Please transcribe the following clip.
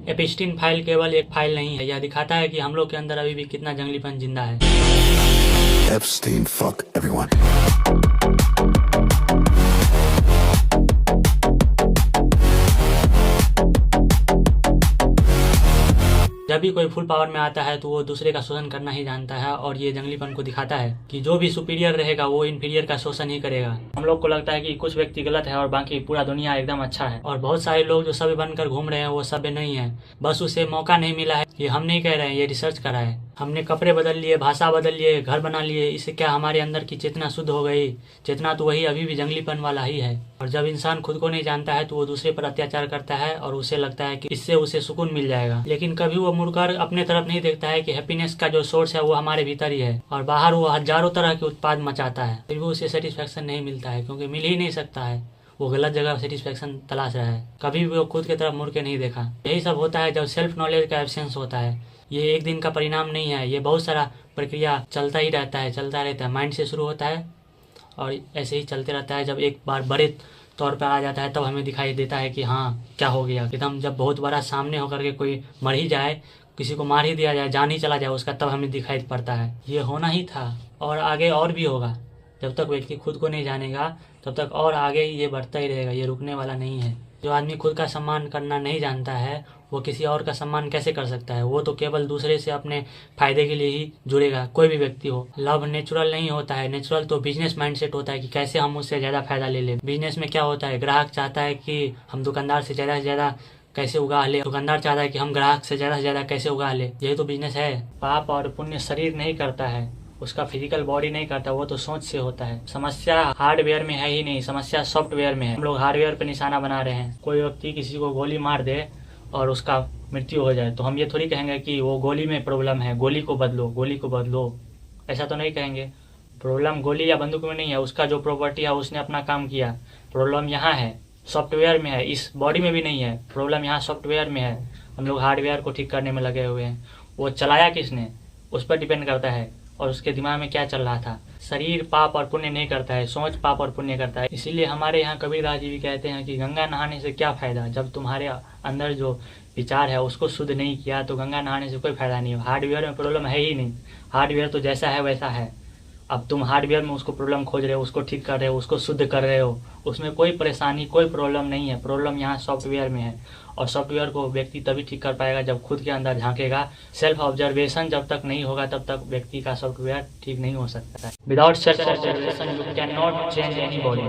एपिस्टीन file केवल एक file नहीं है, यह दिखाता है कि हम लोग के अंदर अभी भी कितना जंगलीपन जिंदा है। Epstein, fuck everyone. जब भी कोई फुल पावर में आता है तो वो दूसरे का शोषण करना ही जानता है, और ये जंगलीपन को दिखाता है कि जो भी सुपीरियर रहेगा वो इन्फीरियर का शोषण ही करेगा। हम लोग को लगता है कि कुछ व्यक्ति गलत है और बाकी पूरा दुनिया एकदम अच्छा है, और बहुत सारे लोग जो सभ्य बनकर घूम रहे हैं वो सभ्य नहीं है, बस उसे मौका नहीं मिला है। ये हम नहीं कह रहे हैं, ये रिसर्च करा है। हमने कपड़े बदल लिए, भाषा बदल लिए, घर बना लिए, इससे क्या हमारे अंदर की चेतना शुद्ध हो गई? चेतना तो वही अभी भी जंगलीपन वाला ही है। और जब इंसान खुद को नहीं जानता है तो वो दूसरे पर अत्याचार करता है और उसे लगता है कि इससे उसे सुकून मिल जाएगा, लेकिन कभी वो मुड़कर अपने तरफ नहीं देखता है कि हैप्पीनेस का जो सोर्स है वो हमारे भीतर ही है, और बाहर वो हजारों तरह के उत्पाद मचाता है, फिर भी उसे सेटिस्फेक्शन नहीं मिलता है, क्योंकि मिल ही नहीं सकता है। वो गलत जगह सेटिस्फेक्शन तलाश रहा है, कभी भी वो खुद की तरफ मुड़ के नहीं देखा। यही सब होता है जब सेल्फ नॉलेज का एब्सेंस होता है। ये एक दिन का परिणाम नहीं है, ये बहुत सारा प्रक्रिया चलता ही रहता है, चलता रहता है। माइंड से शुरू होता है और ऐसे ही चलते रहता है। जब एक बार बड़े तौर पर आ जाता है तब हमें दिखाई देता है कि हाँ क्या हो गया। एकदम जब बहुत बड़ा सामने होकर के कोई मर ही जाए, किसी को मार ही दिया जाए, जान ही चला जाए उसका, तब हमें दिखाई पड़ता है ये होना ही था, और आगे और भी होगा। जब तक व्यक्ति खुद को नहीं जानेगा तब तक और आगे ये बढ़ता ही रहेगा, ये रुकने वाला नहीं है। जो आदमी खुद का सम्मान करना नहीं जानता है वो किसी और का सम्मान कैसे कर सकता है? वो तो केवल दूसरे से अपने फायदे के लिए ही जुड़ेगा, कोई भी व्यक्ति हो। लव नेचुरल नहीं होता है, नेचुरल तो बिजनेस माइंडसेट होता है कि कैसे हम उससे ज़्यादा फायदा ले लें। बिजनेस में क्या होता है, ग्राहक चाहता है कि हम दुकानदार से ज़्यादा कैसे उगा ले, दुकानदार चाहता है कि हम ग्राहक से ज़्यादा कैसे उगा ले। यही तो बिजनेस है। पाप और पुण्य शरीर नहीं करता है, उसका फिजिकल बॉडी नहीं करता, वो तो सोच से होता है। समस्या हार्डवेयर में है ही नहीं, समस्या सॉफ्टवेयर में है। हम लोग हार्डवेयर पे निशाना बना रहे हैं। कोई व्यक्ति किसी को गोली मार दे और उसका मृत्यु हो जाए तो हम ये थोड़ी कहेंगे कि वो गोली में प्रॉब्लम है, गोली को बदलो, गोली को बदलो, ऐसा तो नहीं कहेंगे। प्रॉब्लम गोली या बंदूक में नहीं है, उसका जो प्रॉपर्टी है उसने अपना काम किया। प्रॉब्लम यहाँ है, सॉफ्टवेयर में है, इस बॉडी में भी नहीं है। प्रॉब्लम यहाँ सॉफ्टवेयर में है। हम लोग हार्डवेयर को ठीक करने में लगे हुए हैं। वो चलाया किसने उस पर डिपेंड करता है, और उसके दिमाग में क्या चल रहा था। शरीर पाप और पुण्य नहीं करता है, सोच पाप और पुण्य करता है। इसीलिए हमारे यहाँ कबीरदास जी भी कहते हैं कि गंगा नहाने से क्या फायदा, जब तुम्हारे अंदर जो विचार है उसको शुद्ध नहीं किया तो गंगा नहाने से कोई फायदा नहीं। हार्डवेयर में प्रॉब्लम है ही नहीं, हार्डवेयर तो जैसा है वैसा है। अब तुम हार्डवेयर में उसको प्रॉब्लम खोज रहे हो, उसको ठीक कर रहे हो, उसको शुद्ध कर रहे हो, उसमें कोई परेशानी कोई प्रॉब्लम नहीं है। प्रॉब्लम यहाँ सॉफ्टवेयर में है, और सॉफ्टवेयर को व्यक्ति तभी ठीक कर पाएगा जब खुद के अंदर झांकेगा। सेल्फ ऑब्जर्वेशन जब तक नहीं होगा तब तक व्यक्ति का सॉफ्टवेयर ठीक नहीं हो सकता है। Without self observation you can not change any body.